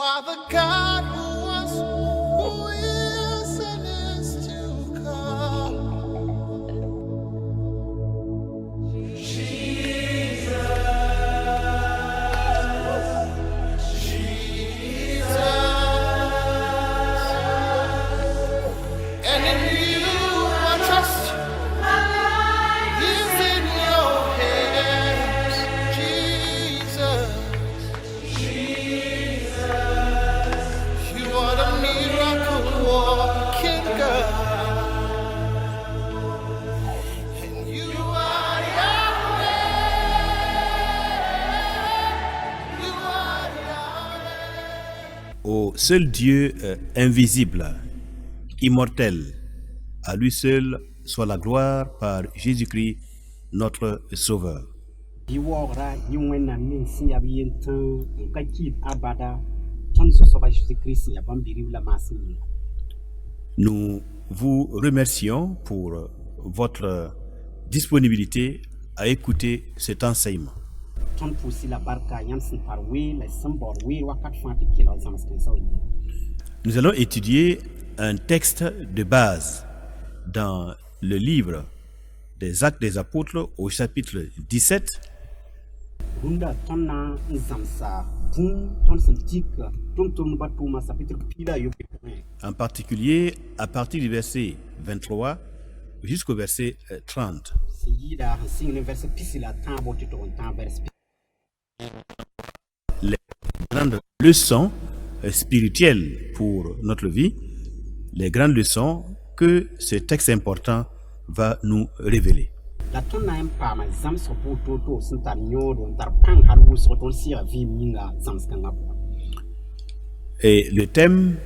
are the God who was, who is, and is to come. And in you I trust. My life is in your hands, Jesus. You are the miracle working God. And you are Yahweh. You are Yahweh. Au seul Dieu invisible, immortel, à lui seul soit la gloire par Jésus-Christ, notre Sauveur. Biwora yungwena minsi ya biyentan nkakit abada ton so soba Jésus-Christ ya bambiri la masini. Nous vous remercions pour votre disponibilité à écouter cet enseignement. Ton pusi la barka yansin parwe la sambor we wakat fanti kila zamaskin sawi. Nous allons étudier un texte de base dans le livre des Actes des Apôtres au chapitre 17. Runda tonna nzamsa bun ton sentik ton batuma chapitre pila yo. En particulier à partir du verset 23 jusqu'au verset 30. Siyida hansing le verset pisila tambo titon tam verset. Les grandes leçons spirituelles pour notre vie, les grandes leçons que ce texte important va nous révéler. La tonna empama zamso puto sunta nyodo tar pang halu so ton sia vi minga zamskanga. Et le thème,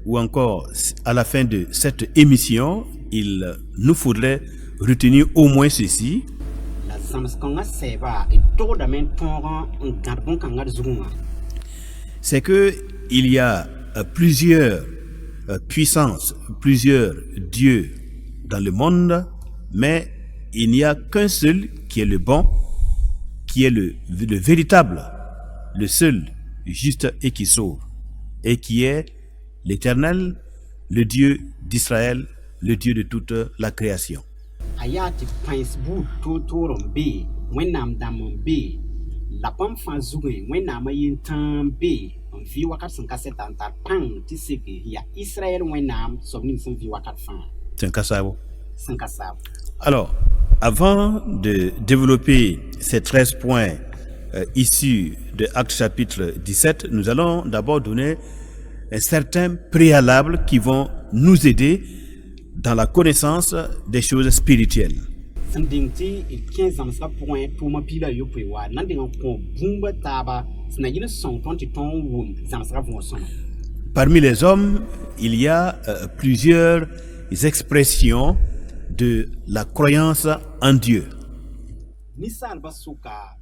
ou encore à la fin de cette émission, il nous faudrait retenir au moins ceci. La zamskanga seba et toda men tonga ngarbon kanga zunga. C'est que il y a plusieurs puissances, plusieurs dieux dans le monde, mais il n'y a qu'un seul qui est le bon, qui est le véritable, le seul juste et qui sauve, et qui est l'Éternel, le Dieu d'Israël, le Dieu de toute la création. Ayati paisbu totorombe wenam damombe la pam fanzuge wenam yintambe vi wakat sankaset antar pang tiseke ya Israël wenam somni sen vi wakat fan C'est un cassavo. sankasab. Alors, avant de développer ces 13 points issus de Actes chapitre 17, nous allons d'abord donner un certain préalable qui vont nous aider dans la connaissance des choses spirituelles. Sandingti il 15 zamska point tuma pila yo pewa nandinga ko bumba taba snayina son tonti ton wum zamska von son. Parmi les hommes, il y a plusieurs expressions de la croyance en Dieu. Misal basuka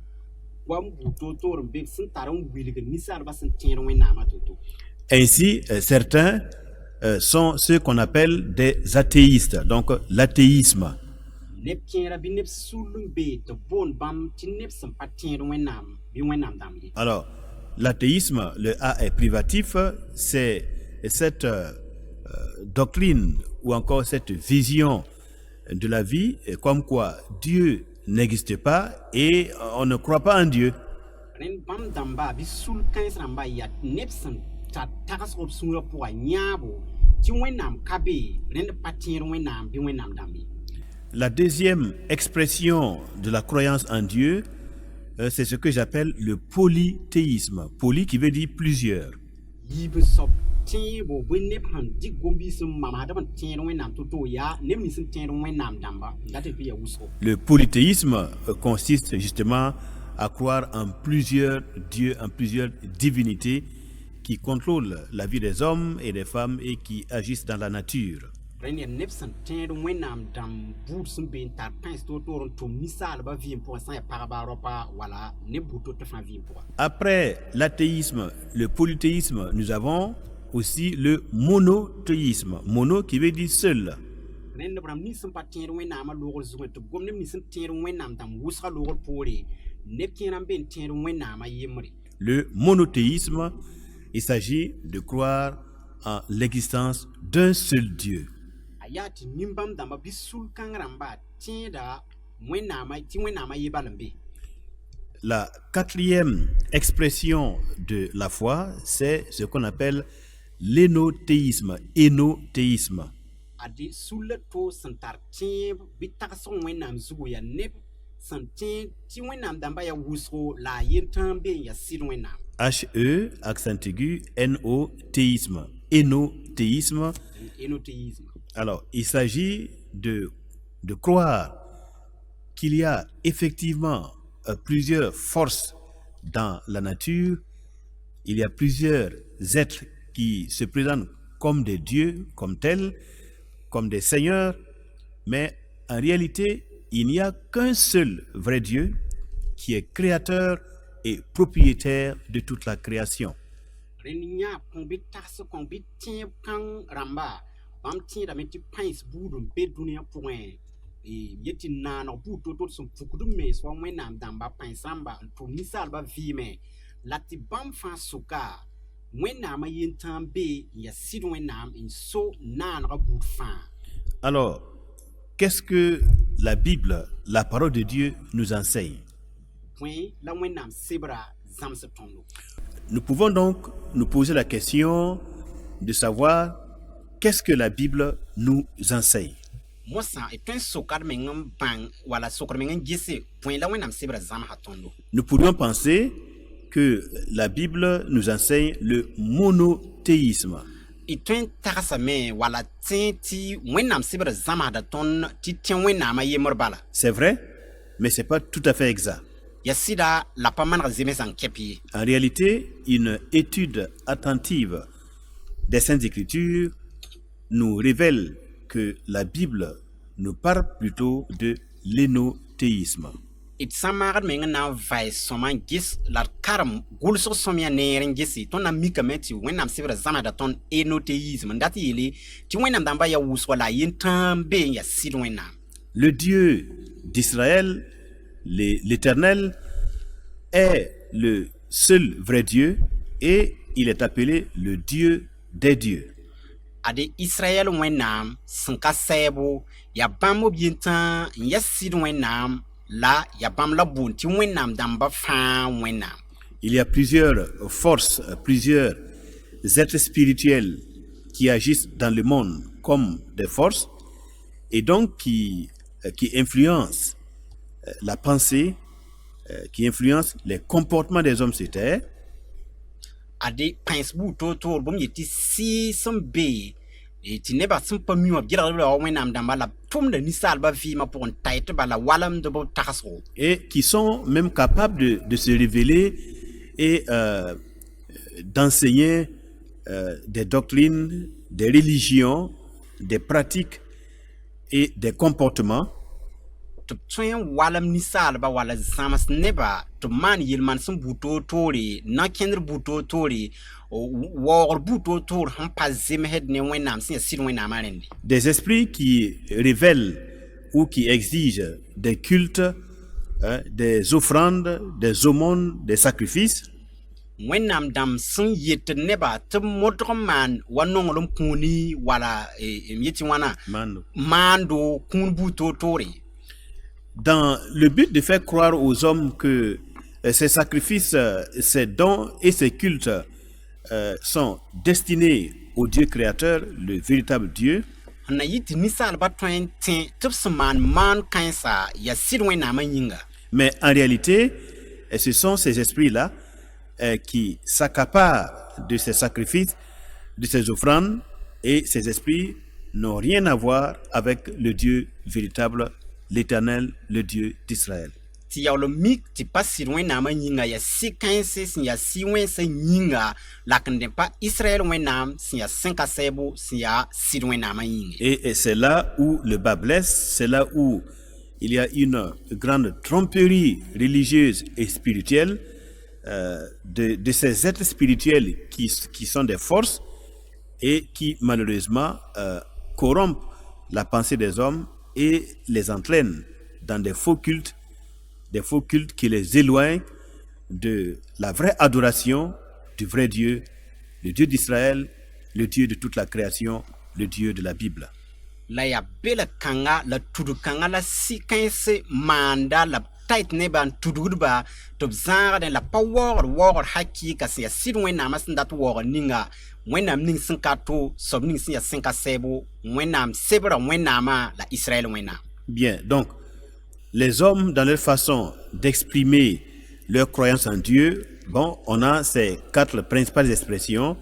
wam butotor be sun taron wilige misal basan tero wenama toto. Ainsi, certains sont ceux qu'on appelle des athéistes, donc l'athéisme. Nep tiera bi nep sulung be to bon bam ti nep sam patien wenam bi wenam damli. Alors, l'athéisme, le A est privatif, c'est cette doctrine ou encore cette vision de la vie comme quoi Dieu n'existe pas et on ne croit pas en Dieu. Ren bam damba bi sul kans ramba ya nep sam ta takas op sunga po nyabo ti wenam kabe ren patien wenam bi wenam damli. La deuxième expression de la croyance en Dieu, c'est ce que j'appelle le polythéisme. Poly qui veut dire plusieurs. Yibe sob tibo bu nep han dig gombi sum mama da ban tien wenam toto ya nep ni sum tien wenam damba ngate fi ya uso. Le polythéisme consiste justement à croire en plusieurs dieux, en plusieurs divinités qui contrôlent la vie des hommes et des femmes et qui agissent dans la nature. Renia nepsan tien wenam dam bud sum be tar pens toto to misal ba vi pour ça ya parabaropa wala ne buto te fan vi pour. Après l'athéisme, le polythéisme, nous avons aussi le monothéisme. Mono qui veut dire seul. Ren bram ni sum pa tien wenam logol zuwe to gom ne ni sum tien wenam dam wusra logol pore ne tien am ben tien wenam yemri. Le monothéisme, Il s'agit de croire en l'existence d'un seul Dieu. a yaa tɩ nimbãmb dãmbã bɩ sʋl-kãng rãmba tẽeda wẽnnaamã tɩ wẽnnaamã yɩ bal n be. La quatrième expression de la foi, c'est ce qu'on appelle l'énothéisme. Énothéisme. Ade sʋlla to sẽn tar tẽeb bɩ tagsg wẽnnaam zugu yaa neb sẽn tẽ tɩ wẽnnaam dãmbã yaa wʋsgo la a yen tãn be n yaa sɩd wẽnnaam. H-E, accent aigu, N-O-théisme. Énothéisme. Énothéisme. Alors, il s'agit de croire qu'il y a effectivement plusieurs forces dans la nature. Il y a plusieurs êtres qui se présentent comme des dieux, comme tels, comme des seigneurs, mais en réalité, il n'y a qu'un seul vrai Dieu qui est créateur et propriétaire de toute la création. Rẽnd yã kõn bɩ tags kõn bɩ tẽeb kãng rãmba bãmb tẽedame tɩ pãens buud n be dũniyã pʋgẽ yet tɩ naanog buud to-to sẽn pukd n mees wa wẽnnaam dãmba pãens rãmba n tʋm ninsaalbã vɩɩme la tɩ bãmb fãa sʋka wẽnnaamã yen tãn be n yaa sɩd wẽnnaam n so naanegã buud fãa. Alors, qu'est-ce que la Bible, la parole de Dieu, nous enseigne? Bõe la wẽnnaam sebra zãmsd tõndo. Nous pouvons donc nous poser la question de savoir qu'est-ce que la Bible nous enseigne. Mosã y tõe n sokd meng n bãng wala sokd meng n gese bõe la wẽnnaam sebra zãmsã tõndo. Nous pourrions penser que la Bible nous enseigne le monothéisme. Y tõe n tagsame wala tẽ tɩ wẽnnaam sebra zãmsda tõnd tɩ tẽ wẽnnaamã yembr bala. C'est vrai, mais ce n'est pas tout à fait exact. Ya sɩda la pa maneg zemsã n kɛp ye. En réalité, une étude attentive des Saintes Écritures nous révèle que la Bible nous parle plutôt de l'énothéisme. D sã n maagd meng n na n vae sõma n ges la d karem gʋlsg sõm yaa neer n gese tõnd na n mikame tɩ wẽnnaam sebra zãmsda tõnd énothéisme n dat yeele tɩ wẽnnaam dãmbã yaa wʋsgɔ la a yen tãan be n yaa sɩd wẽnnaam. Le Dieu d'Israël, l'Éternel, est le seul vrai Dieu et il est appelé le Dieu des dieux. Ade Israël wẽnnaam sẽn ka sɛɛbo yaa bãmb b yen tãan n yaa sɩd wẽnnaam la yaa bãmb la boond tɩ wẽnnaam dãmbã fãa wẽnnaam. Il y a plusieurs forces, plusieurs êtres spirituels qui agissent dans le monde comme des forces et donc qui influencent la pensée, qui influencent les comportements des hommes sur terre. Ade pãens buud toor-toor bõmb yetɩ sɩɩ sẽn be tɩ nebã sẽn pa mi wã b gɩlgd wa wẽnnaam dãmba la tʋmda ninsaalbã vɩɩmã pʋgẽ ta tɩ bala walemd b tagsgo. Et qui sont même capables de se révéler et d'enseigner des doctrines, des religions, des pratiques et des comportements tɩ b tõe n walem ninsaalbã wala zãms nebã tɩ b maan yel-man sẽn buud toor-toore nan-kẽndr buud toor-toore waoogr buud toor-toor sẽn pa zemsd ne wẽnnaam sẽn yaa sɩd wẽnnaamã rẽnde. des esprits qui révèlent ou qui exigent des cultes, des offrandes, des aumônes, des sacrifices. Wẽnnaam dãmb sẽn yetd nebã tɩ b modg n maan wa nonglem kũuni wala m yetɩ wãna maando kũun buud toor-toore. Dans le but de faire croire aux hommes que ces sacrifices, ces dons et ces cultes sont destinés au Dieu créateur, le véritable Dieu. Na yɩ tɩ ninsaalbã tõe n tẽ tɩ b sẽn maan kãensa yaa sɩd wẽnnaamã yĩnga. Mais en réalité, ce sont ces esprits-là qui s'accaparent de ces sacrifices, de ces offrandes, et ces esprits n'ont rien à voir avec le Dieu véritable, l'Éternel, le Dieu d'Israël. Tɩ yaool mik tɩ pa sɩd wẽnnaamã yĩnga yaa sɩ-kãense sẽn yaa sɩ-wẽnsã yĩnga la k n dẽ pa Israël wẽnnaam sẽn yaa sẽn ka sɛɛbo sẽn yaa sɩd wẽnnaamã yĩnge. Et c'est là où le bas blesse, c'est là où il y a une grande tromperie religieuse et spirituelle de ces êtres spirituels qui sont des forces et qui malheureusement corrompent la pensée des hommes et les entraînent dans des faux cultes qui les éloignent de la vraie adoration du vrai Dieu le Dieu d'Israël, le Dieu de toute la création, le Dieu de la Bible. La ya bela kanga la tudu kanga la si kãense maanda la tait ne ban tudugdba tɩ b zãagdẽ la pa waoogd hakɩɩka sẽn yaa sɩd wẽnnaamã sẽn dat waoogd ninga wẽnnaam ning sẽn ka to soab ning sẽn yaa sẽn ka sɛɛbo wẽnnaam sebra wẽnnaamã la Israël wẽnnaam. Bien, donc, les hommes, dans leur façon d'exprimer leur croyance en Dieu, bon, on a ces 4 principales expressions,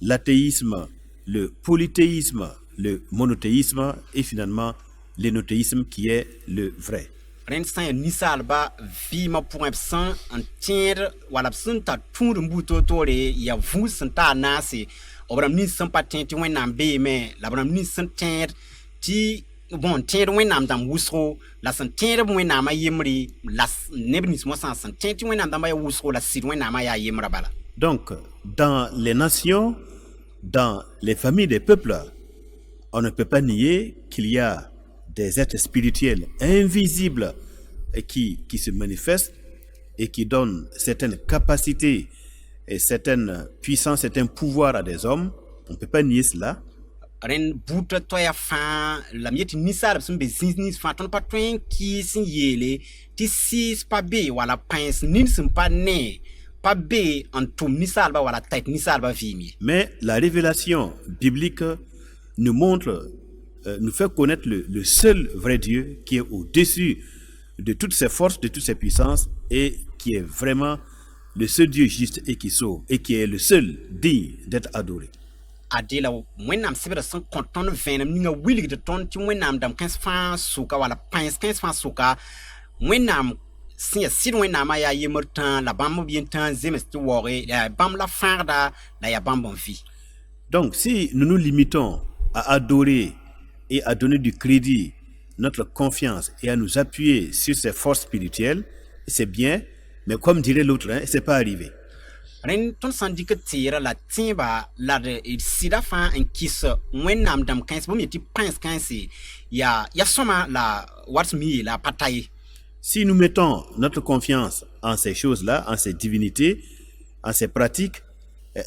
l'athéisme, le polythéisme, le monothéisme et finalement l'énothéisme qui est le vrai. Rẽnd sã n yaa ninsaalba vɩɩmã pʋgẽ b sẽn n tẽed wala b sẽn tar tũud n buu toor-toore yaa vũus sẽn taa naase b rãmb nins sẽn pa tẽ tɩ wẽnnaam beeme la b rãmb nins sẽn tẽed tɩ bon tẽed wẽnnaam dãmb wʋsgo la sẽn tẽed b wẽnnaamã yembre la neb nins mosã sẽn tẽed tɩ wẽnnaam dãmbã yaa wʋsgo la sɩd wẽnnaamã yaa yembrã bala. Donc, dans les nations, dans les familles des peuples, on ne peut pas nier qu'il y a des êtres spirituels invisibles qui se manifestent et qui donnent certaines capacités et certaines puissances, certains pouvoirs à des hommes. On ne peut pas nier cela. Rẽnd buudã toɛɛgã fãa la m yetɩ ninsaalb sẽn be zĩis nins fãa tõnd pa tõe n kɩɩs n yeele tɩ sɩɩs pa be wala pãens nin sẽn pa ne pa be n tʋm ninsaalbã wala tait ninsaalbã vɩɩm ye. Mais la révélation biblique nous montre, nous fait connaître le seul vrai Dieu qui est au-dessus de toutes ses forces, de toutes ses puissances et qui est vraiment le seul Dieu juste et qui sauve et qui est le seul digne d'être adoré. Ade la wẽnnaam sɩbda sẽn kõ tõnd vẽenem ninga wilgd tõnd tɩ wẽnnaam dãmb kãens fãa sʋka wala pãens kãens fãa sʋka wẽnnaam sẽn yaa sɩd wẽnnaamã yaa yembr tã la bãmb b yen tã n zems tɩ waooge yaa bãmb la fãagda la yaa bãmb n vɩ. Donc si nous nous limitons à adorer et à donner du crédit, notre confiance et à nous appuyer sur ces forces spirituelles, c'est bien, mais comme dirait l'autre, hein, c'est pas arrivé. Rẽnd tõnd sãn dɩk teera la tẽeba la d sɩda fãa n kɩs wẽnnaam dãmb kãens bõmb yetɩ pãens kãense yaa sõma la wat sẽn mi yeela pa ta ye. Si nous mettons notre confiance en ces choses-là, en ces divinités, en ces pratiques,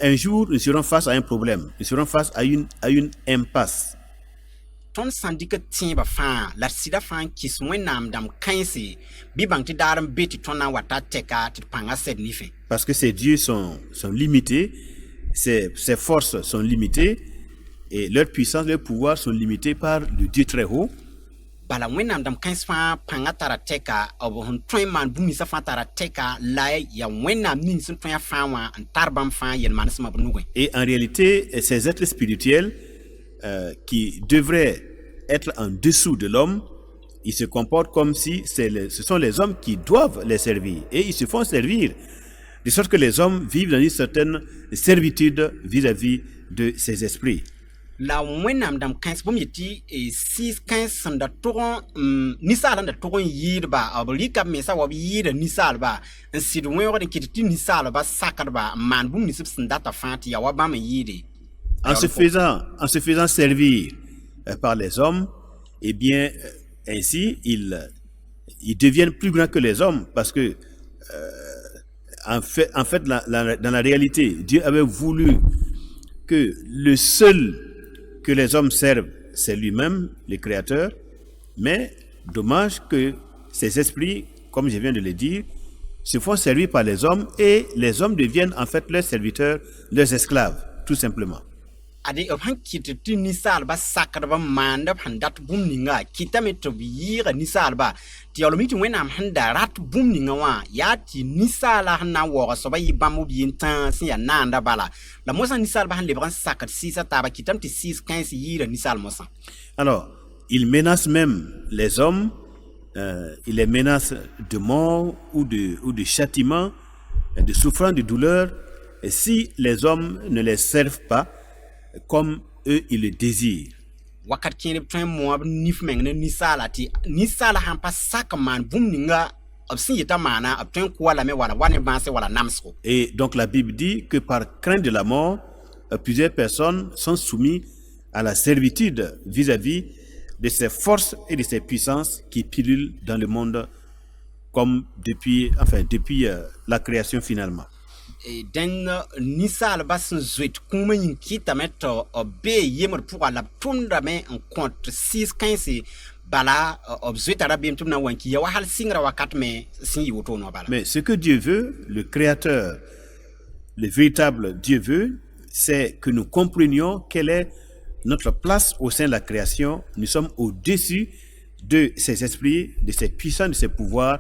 un jour nous serons face à un problème, nous serons face à une impasse. Tõnd sãn dɩk tẽeba fãa la d sɩda fãa n kɩs wẽnnaam dãmb kãense bɩ bãng tɩ daar n be tɩ tõnd na n wa ta tɛka tɩ d pãnga sɛd nifẽ. Parce que ces dieux sont limités, ces forces sont limitées et leur puissance, leur pouvoir sont limités par le Dieu très haut. Bala wẽnnaam dãmb kãens fãa pãnga tara tɛka b sẽn tõe n maan bũmb ninsã fãa tara tɛka la yaa wẽnnaam ning sẽn tõe a fãa wã n tar bãmb fãa yel-manesmã b nugẽ. Et en réalité, ces êtres spirituels qui devraient être en dessous de l'homme, ils se comportent comme si ce sont les hommes qui doivent les servir. Et ils se font servir. De sorte que les hommes vivent dans une certaine servitude vis-à-vis de ces esprits. La wẽnnaam dãmb kãens bõmb yetɩ sɩɩs kãens sẽn da tʋg ninsaalã da tʋg n yɩɩdba b rɩka b mensã wa b yɩɩda ninsaalba n sɩd wẽoogd n kɩt tɩ ninsaalba sakdba n maan bũmb nins b sẽn data fãa tɩ yaa wa bãmb n yɩɩde. En se faisant servir par les hommes, eh bien, ainsi, ils deviennent plus grands que les hommes parce que, en fait dans la réalité, Dieu avait voulu que le seul que les hommes servent, c'est lui-même, le Créateur, mais dommage que ces esprits, comme je viens de le dire, se font servir par les hommes et les hommes deviennent en fait leurs serviteurs, leurs esclaves, tout simplement. Ade b sẽn kɩt tɩ ninsaalbã sakdbã maand b sẽn dat bũmb ninga kɩtame tɩ b yɩɩga ninsaalbã tɩ yaoolame tɩ wẽnnaam sẽn da rat bũmb ninga wã yaa tɩ ninsaala sẽn na n waooga soaba yɩ bãmb b yen tã sẽn yaa naanda bala la mosã ninsaalbã sẽn lebg n sakd sɩɩsã taaba kɩtame tɩ sɩɩs kãens yɩɩda ninsaal mosã. Alors, il menace même les hommes, il les menace de mort ou de châtiment, de souffrance, de douleur, et si les hommes ne les servent pas comme eux ils le désirent. Wakat kẽer b tõe n moa b nif meng ne ninsaala tɩ ninsaala sãn pa sak n maan bũmb ninga b sẽn yeta maana b tõe n kʋa lame wala wa ne bãase wala namsgo. Et donc la Bible dit que par crainte de la mort, plusieurs personnes sont soumises à la servitude vis-à-vis de ces forces et de ces puissances qui pilulent dans le monde comme depuis la création finalement. den ninsaalba sẽn zoet kũumã yĩn kɩtame tɩ b bee yembr pʋga la b tʋmdame n kõ tɩ sɩɩs kãense bala b zoeta rabeem tɩ b na n wa n kia wa hal sɩngra wakat me sẽn yɩ wotoone wã bala. Mais ce que Dieu veut, le Créateur, le véritable Dieu veut, c'est que nous comprenions quelle est notre place au sein de la création. Nous sommes au-dessus de ces esprits, de ces puissants, de ces pouvoirs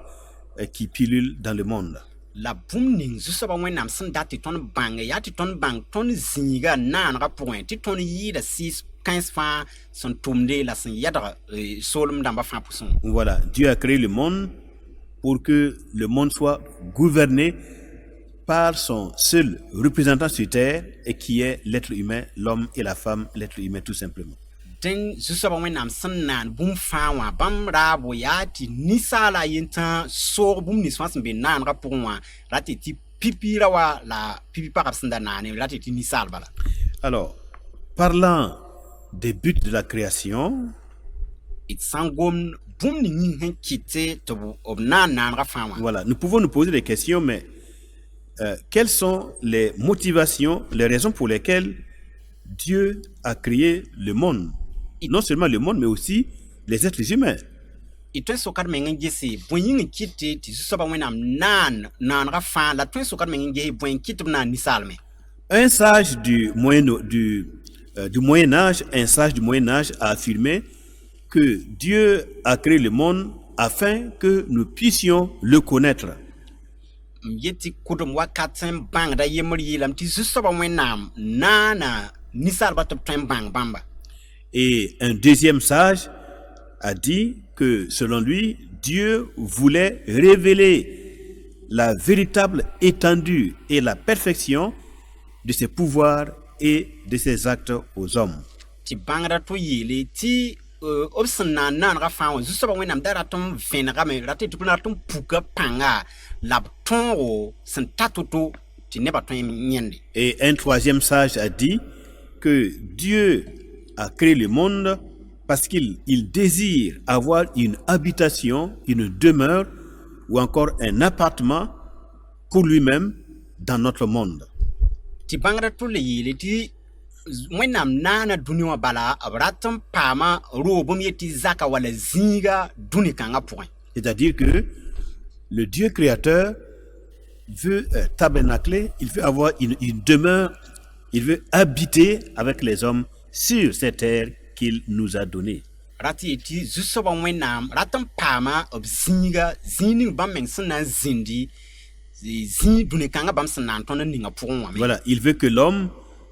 qui pilulent dans le monde. La bũmb ning zu-soabã wẽnnaam sẽn dat tɩ tõnd bãng yaa tɩ tõnd bãng tõnd zĩiga naanegã pʋgẽ tɩ tõnd yɩɩda sɩɩs kãens fãa sẽn tʋmde la sẽn yɛdg soolem dãmbã fãa pʋsẽ. Voilà, Dieu a créé le monde pour que le monde soit gouverné par son seul représentant sur terre et qui est l'être humain, l'homme et la femme, l'être humain tout simplement. Dẽn zu-soabã wẽnnaam sẽn naan bũmb fãa wã bãmb raabo yaa tɩ ninsaala a yen tã soog bũmb nins fãa sẽn be naanegã pʋgẽ wã ra tɩ tɩ pipi ra wa la pipi pagb sẽn da naane ra tɩ tɩ ninsaal bala. Alors, parlant des buts de la création, d sã n gomd bũmb ning yĩng sẽn kɩt tɩ b naan naanegã fãa wã. voilà, nous pouvons nous poser des questions, mais quelles sont les motivations, les raisons pour lesquelles Dieu a créé le monde? Non seulement le monde, mais aussi les êtres humains. Y tõe n sokd meng n gese bõe yĩng n kɩt tɩ zu-soabã wẽnnaam naan naanegã fãa la tõe n sokd meng n gese bõe n kɩt b naan ninsaalme. Un sage du Moyen Âge, un sage du Moyen Âge a affirmé que Dieu a créé le monde afin que nous puissions le connaître. M yetɩ kʋdem wakat sẽn bãngda yembr yeelame tɩ zu-soabã wẽnnaam naana ninsaalbã tɩ b tõe n bãng bãmba. Et un deuxième sage a dit que selon lui, Dieu voulait révéler la véritable étendue et la perfection de ses pouvoirs et de ses actes aux hommes. Tɩ bãngda tɩ yeele tɩ b sẽn naan naanegã fãa wã zu-soabã wẽnnaam da rat n vẽnegame rat tɩ b rat n puka pãnga la b tõogo sẽn ta to-to tɩ nebã tõe n yẽnde. Et un troisième sage a dit que Dieu a créé le monde parce qu'il désire avoir une habitation, une demeure ou encore un appartement pour lui-même dans notre monde. Tɩ bãngda tɩ le yeele tɩ wẽnnaam naana dũni wã bala b rat n paama roogem ye tɩ zaka wala zĩiga dũni kãngã pʋgẽ. C'est-à-dire que le Dieu créateur veut tabernacler, il veut avoir une demeure, il veut habiter avec les hommes sur cette terre qu'il nous a donnée. Rat ye tɩ zu-soabã wẽnnaam rat n paama b zĩiga zĩig ning bãmb meng sẽn na n zĩndi zĩig dũni kãngã bãmb sẽn na n tõnd n ninga pʋgẽ wã me. Voilà, il veut que l'homme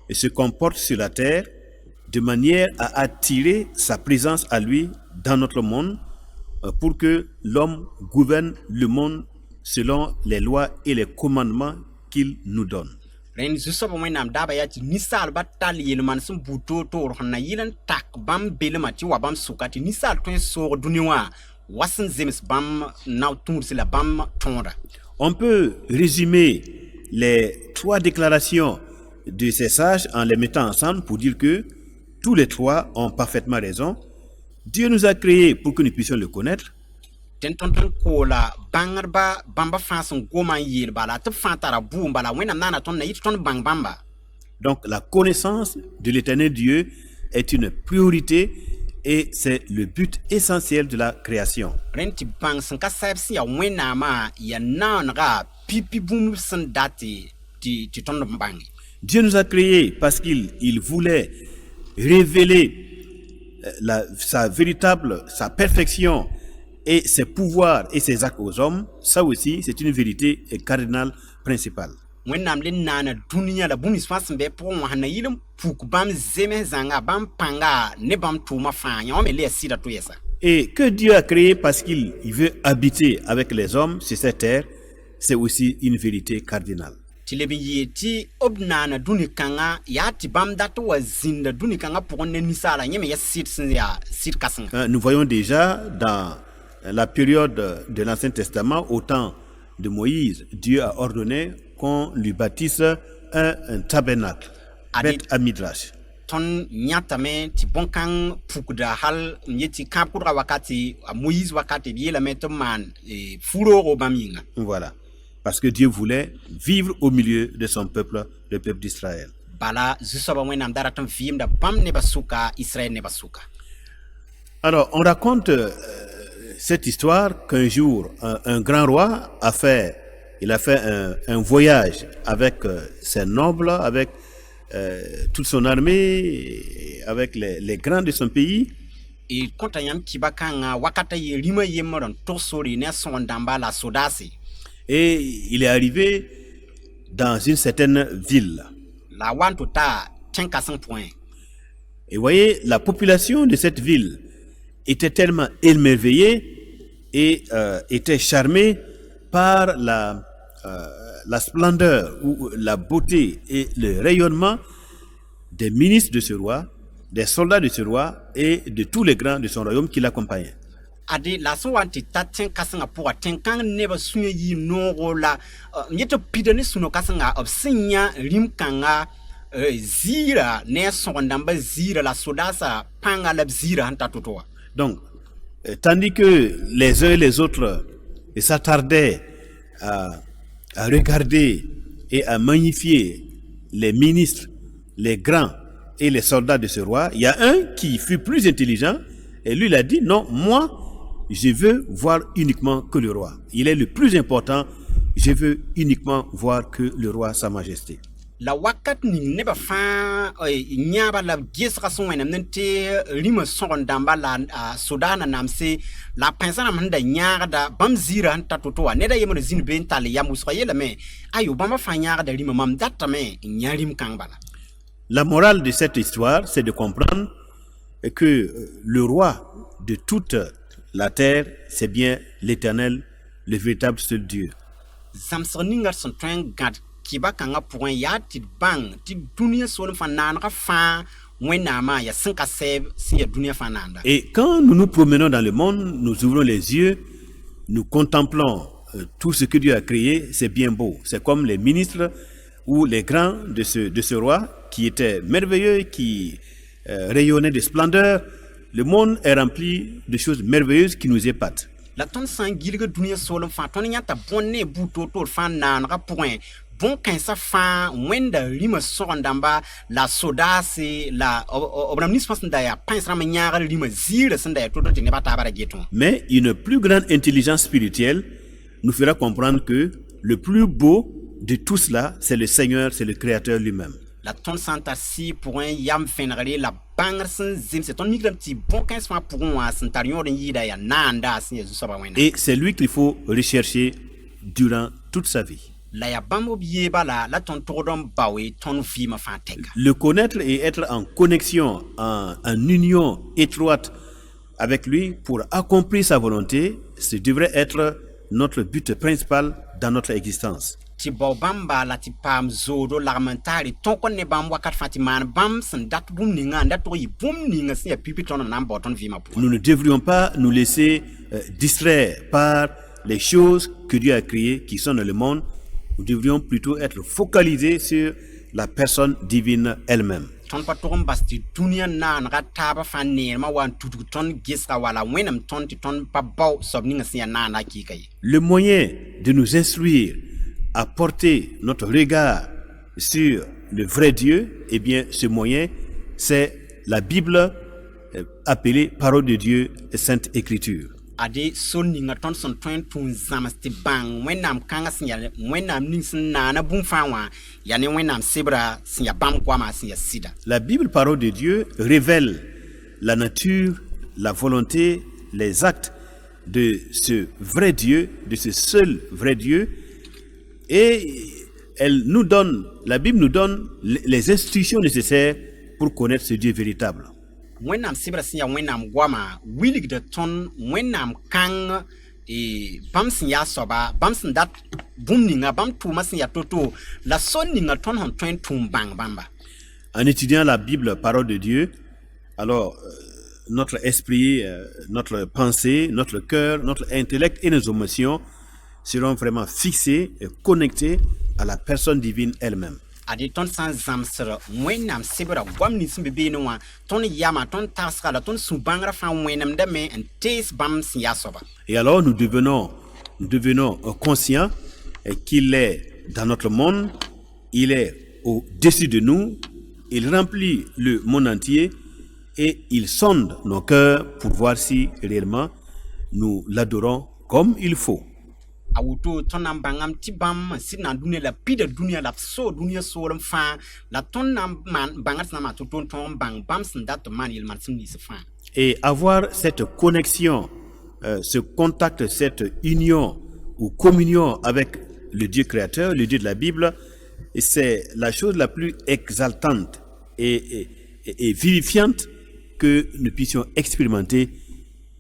se comporte sur la terre de manière à attirer sa présence à lui dans notre monde pour que l'homme gouverne le monde selon les lois et les commandements qu'il nous donne. Rẽnd zu-soabã wẽnnaam daaba yaa tɩ ninsaalbã tall yel-maan sẽn bʋ toor-toor sẽn na yɩl n tak bãmb belmã tɩ wa bãmb sʋka tɩ ninsaal tõe n soog dũni wã wa sẽn zems bãmb nao tũudse la bãmb tõoda. On peut résumer les trois déclarations de ces sages en les mettant ensemble pour dire que tous les trois ont parfaitement raison. Dieu nous a créés pour que nous puissions le connaître. Tẽn tõnd tõnd koola bãngdbã bãmba fãa sẽn goma n yeel bala tɩ b fãa tara buum bala wẽnnaam naana tõnd na yɩ tɩ tõnd bãng bãmba. Donc la connaissance de l'éternel Dieu est une priorité et c'est le but essentiel de la création. Rẽnd tɩ bãng sẽn ka sɛɛb sẽn yaa wẽnnaamã yaa naanega pipi bũmb sẽn dat tɩ tõnd n bãnge. Dieu nous a créés parce qu'il voulait révéler sa perfection et ses pouvoirs et ses actes aux hommes. Ça aussi, c'est une vérité cardinale principale. Wẽnnaam le naana dũniyã la bũmb nins fãa sẽn be pʋgẽ wã sẽn na yɩl n puk bãmb zems zãnga bãmb pãnga ne bãmb tʋʋmã fãa yã wã me le yaa sɩda tʋ yɛsa. Et que Dieu a créé parce qu'il veut habiter avec les hommes sur cette terre, c'est aussi une vérité cardinale. Tɩ leb n yee tɩ b naana dũni kãngã yaa tɩ bãmb dat wa zĩnda dũni kãngã pʋgẽ ne ninsaala yẽ me yaa sɩd sẽn yaa sɩd kãsenga. Nous voyons déjà dans la période de l'Ancien Testament, au temps de Moïse, Dieu a ordonné qu'on lui bâtisse un tabernacle, Beth Amidrash. Tõnd yãtame tɩ bõn-kãng pukda hal n yet tɩ kãab kʋdga wakate a Moïse wakate b yeelame tɩ b maan fu-roogo bãmb yĩnga. Voilà. parce que Dieu voulait vivre au milieu de son peuple, le peuple d'Israël. Bala Zusoba Wenam Daraton Vim da Bam Nebasuka, Israël Nebasuka. Alors, on raconte cette histoire qu'un jour, un grand roi a fait un voyage avec ses nobles, avec toute son armée, avec les grands de son pays. Et quand Yam Kibakanga, Wakata Rima Yemoran, Tosori, Nelson Damba, la Sodasi. Et il est arrivé dans une certaine ville. La Wantota, 500 points. Et vous voyez, la population de cette ville était tellement émerveillée et était charmée par la splendeur ou la beauté et le rayonnement des ministres de ce roi, des soldats de ce roi et de tous les grands de son royaume qui l'accompagnaient. Ade la so wanti ta 500 pour 5 neba sunye yi no la nyeto pidane suno kasanga obsinya rimkanga zira ne sondamba zira la sodasa panga la zira hanta totoa. Donc, tandis que les uns et les autres s'attardaient à regarder et à magnifier les ministres, les grands et les soldats de ce roi, il y a un qui fut plus intelligent et lui il a dit non, moi je veux voir uniquement que le roi. Il est le plus important, je veux uniquement voir que le roi, sa majesté. La wakat ni neba fa nyaba la gisra son wenam nente rima son damba la sodana namse la pensana manda nyaga da bamzira hanta totoa neda yemo zin bentale ya musraye la me ayo bamba fa nyaga da rima mam data me nyarim kangbala. La morale de cette histoire, c'est de comprendre que le roi de toute la terre, c'est bien l'Éternel, le véritable seul Dieu. Zamsningar son train gad kibakanga point ya tit bang tit dunia son fanana fa wenama ya 5 save si ya dunia fananda. Et quand nous nous promenons dans le monde, nous ouvrons les yeux, nous contemplons tout ce que Dieu a créé, c'est bien beau. C'est comme les ministres ou les grands de ce roi qui étaient merveilleux, qui rayonnaient de splendeur. Le monde est rempli de choses merveilleuses qui nous épatent. La ton sang gilga dunia solon fa ton nyata bonne buto to fa nanra point bon kansa fa wenda rima sondamba la soda c'est la obramnis pas ndaya pensra manyara rima zira sndaya to ne bata bara geton. Mais une plus grande intelligence spirituelle nous fera comprendre que le plus beau de tout cela, c'est le Seigneur, c'est le Créateur lui-même. La ton santa si pour un yam fenrele la bangersen zim c'est ton migram ti bon 15 fois pour un sentarion de yida ya nanda si zusoba wena. Et c'est lui qu'il faut rechercher durant toute sa vie. La ya bambo bieba la ton tordom bawe ton vie ma fantega. Le connaître et être en connexion, en union étroite avec lui pour accomplir sa volonté, ce devrait être notre but principal dans notre existence. Ti bamba la ti pam zodo l'armentari ton kon ne bam wakat fatiman bam sen dat bum ninga ndat to yi bum ninga si ya pipi ton na boton vima pour. Nous ne devrions pas nous laisser distraire par les choses que Dieu a créées qui sont dans le monde. Nous devrions plutôt être focalisés sur la personne divine elle-même. Ton patorum basti dunia na nga taba fanir ma wan tutu ton gisra wala wenam ton ti ton pa baw sob ninga si ya na ki kay. Le moyen de nous instruire à porter notre regard sur le vrai Dieu, eh bien, ce moyen, c'est la Bible appelée Parole de Dieu et Sainte Écriture. Ade sonni nga ton son twen tun zamasti bang wenam kanga sinya wenam ningsin na bum fawa yani wenam sebra sinya bam kwama sinya sida. La Bible Parole de Dieu révèle la nature, la volonté, les actes de ce vrai Dieu, de ce seul vrai Dieu. Et la Bible nous donne les instructions nécessaires pour connaître ce Dieu véritable. Wenam sibra sinya wenam gwama wilig de ton wenam kang bam sinya soba bam sindat bum ninga bam tuma sinya toto la son ninga ton hon twen tum bang bamba. En étudiant la Bible, parole de Dieu, alors notre esprit, notre pensée, notre cœur, notre intellect et nos émotions seront vraiment fixés et connectés à la personne divine elle-même. Adi ton sans zamsera wenam sibra gwam ni simbe no wa ton yama ton tasra la ton subangra fa wenam de me en tes bam sinya soba. Et alors nous devenons conscients qu'il est dans notre monde, il est au-dessus de nous, il remplit le monde entier et il sonde nos cœurs pour voir si réellement nous l'adorons comme il faut. Awuto tonam bangam tibam sina dunia la pida dunia la so dunia solam fa la tonam man bangat na to ton bang bam sindat man il man sin se fa. Et avoir cette connexion, ce contact, cette union ou communion avec le Dieu créateur, le Dieu de la Bible, c'est la chose la plus exaltante et vivifiante que nous puissions expérimenter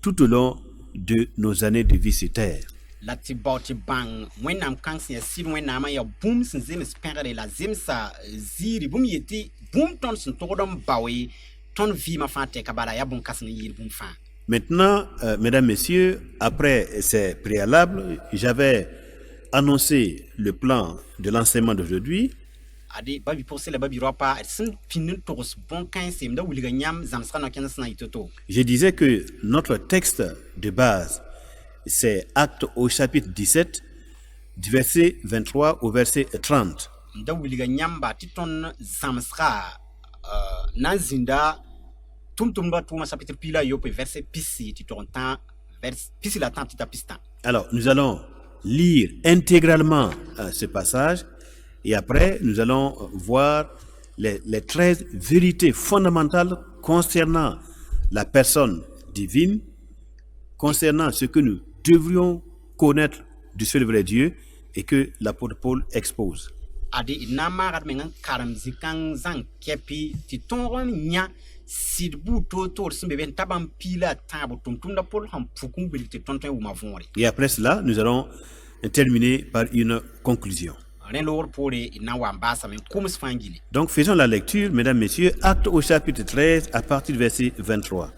tout au long de nos années de vie sur terre. La tiboti bang wenam kansi ya sid wenam ya boom sin zim spengare la zimsa ziri boom yeti boom ton sin todom bawi ton vi ma fa te kabala ya bon kasni yir boom fa. Maintenant, mesdames, messieurs, après ces préalables, j'avais annoncé le plan de l'enseignement d'aujourd'hui. Adi babi posé la babi ropa sin pinin tos bon kan sem da wuliga nyam zamsra no kenna sna itoto. Je disais que notre texte de base, c'est Actes au chapitre 17, du verset 23 au verset 30. Da wuliga nyam ba titon zamsra nazinda tumtumba tuma chapitre pila yope verset pisi titonta vers pisi la tam tita pista. Alors, nous allons lire intégralement ce passage et après, nous allons voir les 13 vérités fondamentales concernant la personne divine, concernant ce que nous devrions connaître du seul vrai Dieu et que l'apôtre Paul expose. Adi namarat mengan karam zikang zang kepi titonron nya sidbu to simbe ben tabam pila tabu tumtum da Paul ham fukum belite tonton ou mavonri. Et après cela, nous allons terminer par une conclusion. Donc faisons la lecture, mesdames, messieurs, Actes au chapitre 13 à partir du verset 23.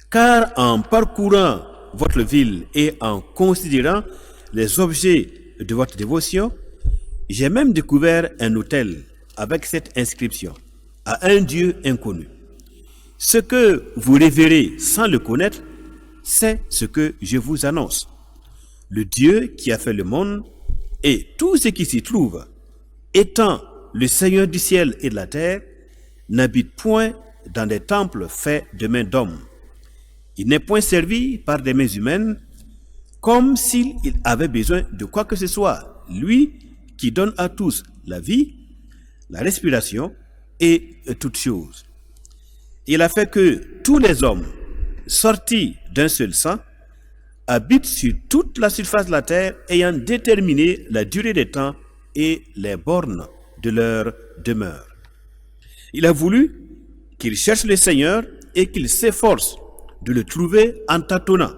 Car en parcourant votre ville et en considérant les objets de votre dévotion, j'ai même découvert un autel avec cette inscription à un Dieu inconnu. Ce que vous révérez sans le connaître, c'est ce que je vous annonce. Le Dieu qui a fait le monde et tout ce qui s'y trouve, étant le Seigneur du ciel et de la terre, n'habite point dans des temples faits de mains d'hommes. Il n'est point servi par des mains humaines, comme s'il avait besoin de quoi que ce soit. Lui qui donne à tous la vie, la respiration et toutes choses. Il a fait que tous les hommes, sortis d'un seul sang, habitent sur toute la surface de la terre, ayant déterminé la durée des temps et les bornes de leur demeure. Il a voulu qu'ils cherchent le Seigneur et qu'ils s'efforcent de le trouver en tâtonnant,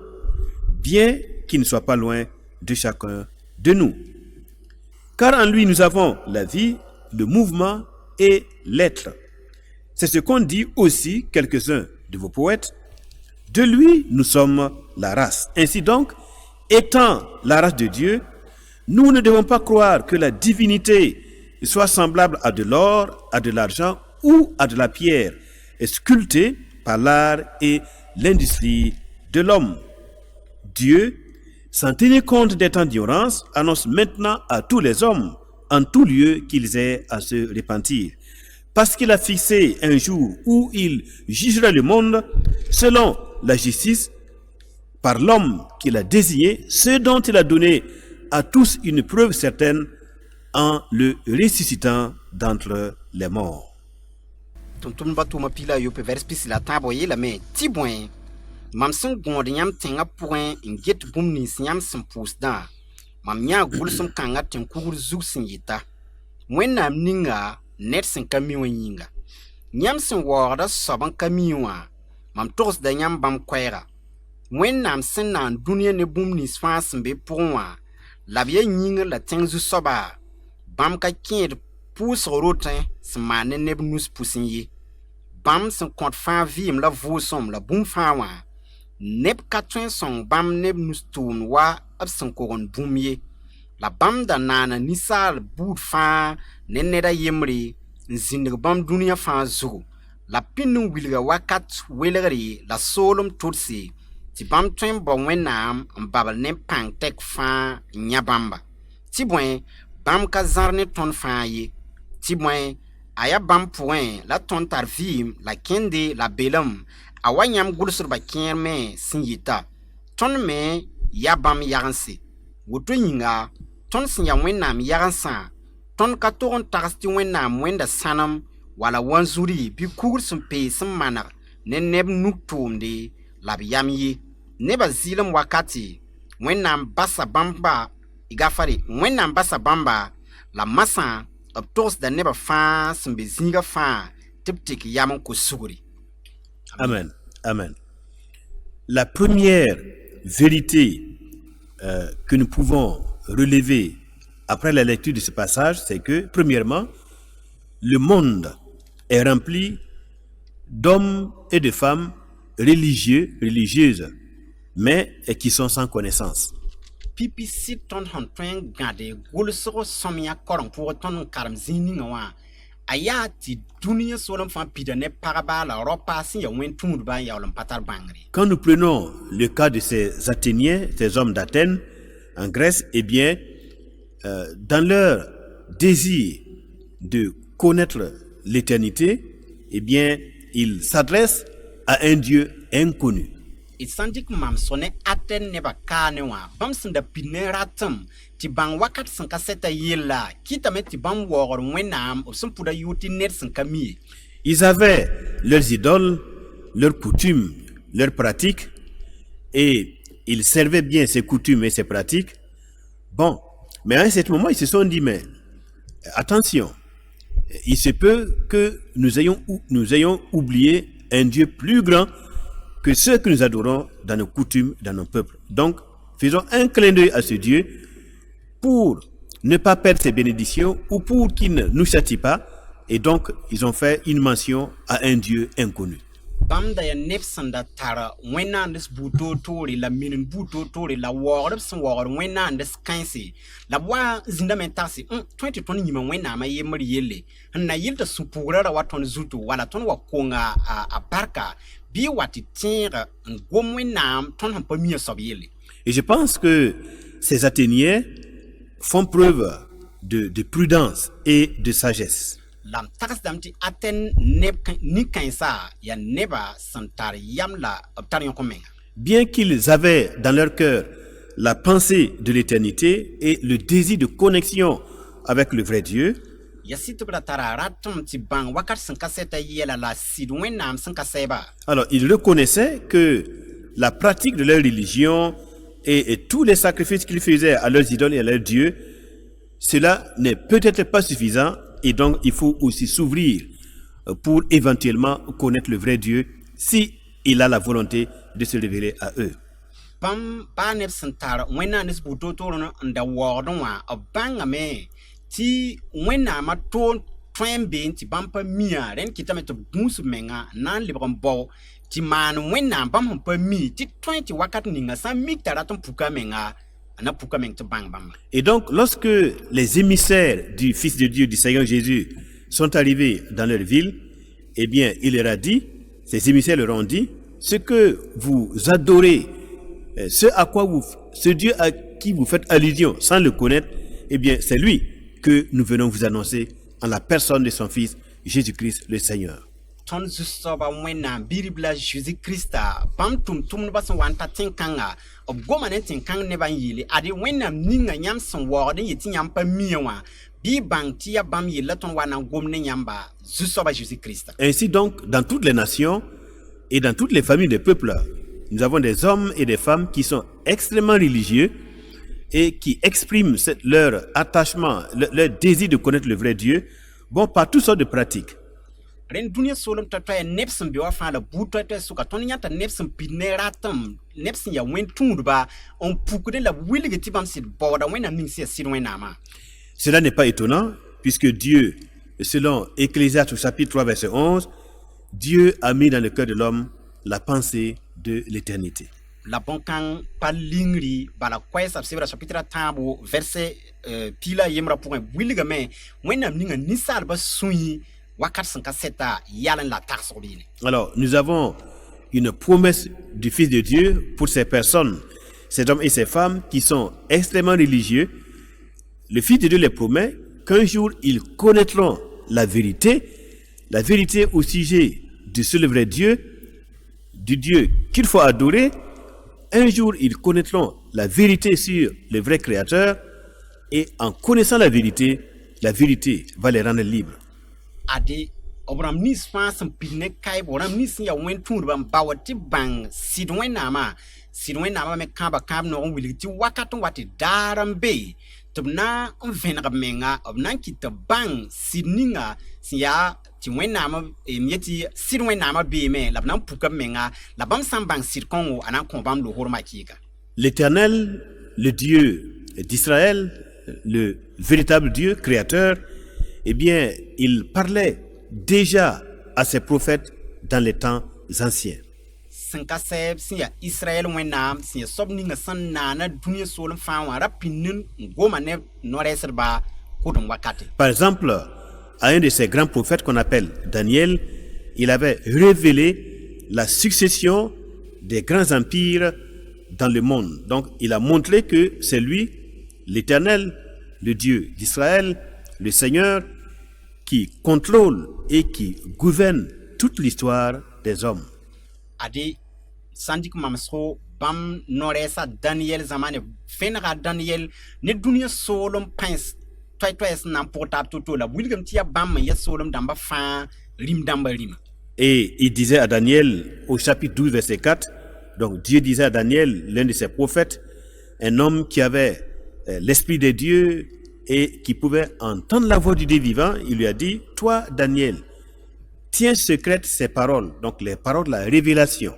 bien qu'il ne soit pas loin de chacun de nous. Car en lui nous avons la vie, le mouvement et l'être. C'est ce qu'ont dit aussi quelques-uns de vos poètes. De lui, nous sommes la race. Ainsi donc, étant la race de Dieu, nous ne devons pas croire que la divinité soit semblable à de l'or, à de l'argent ou à de la pierre, sculptée par l'art et l'industrie de l'homme. Dieu, sans tenir compte des temps d'ignorance, annonce maintenant à tous les hommes, en tout lieu, qu'ils aient à se repentir. Parce qu'il a fixé un jour où il jugera le monde selon la justice par l'homme qu'il a désigné, ce dont il a donné à tous une preuve certaine en le ressuscitant d'entre les morts. Mamsen gond yam tenga point in get boom ni yam sem post da. Mam nya gulsum kanga ten kugur zug sin yita. When nam ninga net sen kami yinga. Nyam sen wada saban kami wa. Mam tos da nyam bam kwera. When nam sen nan dunia ne boom ni sfas be pourwa. La vie yinga la tenzu soba. Bam ka kid pousse rotin smane neb nous poussin ye. Bam sen kont fa vim la vosom la boom fa wa. Neb katwen son bam neb nustoun wa absen koron boumye. La bam da nana nisal boud fa neneda yemri nzindig bam dunia fa zo. La pinu wilga wakat weleri la solom tutsi Ti bam tõe n bao Wẽnnaam n babl ne pãng tɛk fãa n yã bãmba. Tɩ bõe bãmb ka zãr ne tõnd fãa ye. Tɩ bõe a yaa bãmb pʋgẽ la tõnd tar vɩɩm la kẽnde la belem a wa yãmb gʋlsdbã kẽer me sẽn yɩta. Tõnd me yaa bãmb yagense. Woto yĩnga tõnd sẽn ya Wẽnnaam yagensã tõnd ka tog n tags tɩ Wẽnnaam wẽnda sãnem wala wanzuri bɩ kugr sẽn pees sẽn maneg ne neb nug tʋʋmde la b yam ye. Nebã zɩɩlem wakate Wẽnnaam basa bãmba Wẽnnaam basa bãmba la masã b togsda nebã fãa sẽn be zĩiga fãa tɩ b tɩk yam n kos sugri. Amen. Amen. La première vérité que nous pouvons relever après la lecture de ce passage, c'est que, premièrement, le monde est rempli d'hommes et de femmes religieux, religieuses, mais qui sont sans connaissance. Pipi si tõnd sẽn tõe n gãde gʋlsg sõmyã koreng pʋgẽ tõnd n karem zĩig ninga wã a yaa tɩ dũniyã soolem fãa pida ne pagba la raopa sẽn ya wẽn-tũudbã n yaool n pa tar bãngre. Quand nous prenons le cas de ces Athéniens, ces hommes d'Athènes, en Grèce, eh bien, dans leur désir de connaître l'éternité, eh bien, ils s'adressent à un Dieu inconnu. Y sãn dɩk mam so ne Atɛn nebã kaane wã bãmb sẽn da pid ne ratem tɩ bãng wakat sẽn ka sɛta yella kɩtame tɩ bãmb waoogr Wẽnnaam b sẽn pʋda yʋʋr tɩ ned sẽn ka mi ye. Ils avaient leurs idoles, leurs coutumes, leurs pratiques, et ils servaient bien ces coutumes et ces pratiques. Bon, mais à un certain moment, ils se sont dit, mais attention, il se peut que nous ayons oublié un Dieu plus grand que ceux que nous adorons dans nos coutumes, dans nos peuples. Donc, faisons un clin d'œil à ce Dieu pour ne pas perdre ses bénédictions ou pour qu'il ne nous châtie pas. Et donc, ils ont fait une mention à un Dieu inconnu. Bãmb da ya neb sẽn da tar wẽnnaands bu-toor-toore la min bu-toor-toore la waoogd b sẽn waoogd wẽnnaands kãense la b wa zĩndame n tagse tõe tɩ tõnd yĩma Wẽnnaamã yembr yelle n na yɩl tɩ sũ-pugrã ra wa tõnd zutu wala tõnd wa konga a barka bɩ wa tɩ tẽeg n gom Wẽnnaam tõnd sẽn pa mia soab yelle. Et je pense que ces Athéniens font preuve de prudence et de sagesse. Lam tagsdame tɩ Atɛn neb nin-kãensã yaa nebã sẽn tar yam la b tar yõk menga. Bien qu'ils avaient dans leur cœur la pensée de l'éternité et le désir de connexion avec le vrai Dieu, Ya sɩd tɩ b ra tara ratem tɩ bãng wakat sẽn ka sɛta yɛla la sɩd Wẽnnaam sẽn ka sɛɛba. alors ils reconnaissaient que la pratique de leur religion et tous les sacrifices qu'ils faisaient à leurs idoles et à leurs dieux, cela n'est peut-être pas suffisant. Et donc, il faut aussi s'ouvrir pour éventuellement connaître le vrai Dieu si il a la volonté de se révéler à eux. Bãmb baa neb sẽn tar wẽnnaands bu-toor-toor n da waoogdẽ wã b bãngame tɩ Wẽnnaamã tõe n been tɩ bãmb pa mia rẽnd kɩtame tɩ b gũus b menga n na n lebg n bao tɩ maan Wẽnnaam bãmb sẽn pa mi tɩ tõe tɩ wakat ninga sã n mik t'a rat n puka menga na puka meng tɩ bãng bãmba. Et donc, lorsque les émissaires du Fils de Dieu, du Seigneur Jésus, sont arrivés dans leur ville, eh bien, il leur a dit, ces émissaires leur ont dit, ce que vous adorez, ce Dieu à qui vous faites allusion sans le connaître, eh bien, c'est lui que nous venons vous annoncer en la personne de son Fils, Jésus-Christ le Seigneur. Tõnd zu-soaba Wẽnnaam Bi-rib la Jésus-Krista bãmb tʋm-tʋmdbã sẽn wa n ta tẽn-kãnga b goma ne tẽn-kãng nebã n yeele ad Wẽnnaam ninga yãmb sẽn waoogd n yetɩ yãmb pa mia wã bɩ y bãng tɩ yaa bãmb yella tõnd wa na n gom ne yãmba zu-soaba Jésus-Krista. Ainsi donc, dans toutes les nations et dans toutes les familles des peuples, nous avons des hommes et des femmes qui sont extrêmement religieux et qui expriment leur attachement, leur désir de connaître le vrai Dieu, bon, par toutes sortes de pratiques. Ren dũniyã soolem t'a toa yaa neb sẽn be wã fãa la buud toa sʋka tõnd yãta neb sẽn pid ne ratem neb sẽn yaa wẽn-tũudba n pukde la b wilg tɩ bãmb sɩd baooda Wẽnnaam ning sẽn yaa sɩd Wẽnnaamã. Cela n'est pas étonnant, puisque Dieu, selon Ecclésiaste au chapitre 3, verset 11, Dieu a mis dans le cœur de l'homme la pensée de l'éternité. La bõn-kãng pa lingri bala koɛɛsa b sebra chapitre a tãabo verset pila yembrã pʋgẽ wilgame Wẽnnaam ninga ninsaalbã sũi wakat sẽn ka sɛta yal n la tagsg beene. Alors, nous avons une promesse du Fils de Dieu pour ces personnes, ces hommes et ces femmes qui sont extrêmement religieux. Le Fils de Dieu les promet qu'un jour ils connaîtront la vérité au sujet du seul vrai Dieu, du Dieu qu'il faut adorer. Un jour ils connaîtront la vérité sur le vrai Créateur, et en connaissant la vérité va les rendre libres. ade obram nis fa sam pinne kai boram nis ya wen tur bam bawati bang sidwen nama me kaba kab no wiliti wakaton wati daram be tubna venga menga obnan kita bang sidninga siya ti wen nama mieti sidwen nama be me labnan puka menga labam sam bang sidkongo anan kombam lo horma kika. L'Éternel, le Dieu d'Israël, le véritable Dieu créateur, eh bien, il parlait déjà à ses prophètes dans les temps anciens. Sankaseb siya Israël wenam siya sobninga san nana dunia solum fawa rapinin ngoma ne noreserba kodum wakati. Par exemple, à un de ces grands prophètes qu'on appelle Daniel, il avait révélé la succession des grands empires dans le monde. Donc, il a montré que c'est lui, l'Éternel, le Dieu d'Israël, le Seigneur, qui contrôle et qui gouverne toute l'histoire des hommes. Adi sandik mamso bam noresa Daniel zamane fenra Daniel ne dunia solum pens tois nan portable toto la wilgam tia bam ya solum damba fa rim damba rim. Et il disait à Daniel au chapitre 12 verset 4, donc Dieu disait à Daniel, l'un de ses prophètes, un homme qui avait l'esprit de Dieu et qui pouvait entendre la voix du Dieu vivant, il lui a dit, toi Daniel, tiens secrète ces paroles, donc les paroles de la révélation.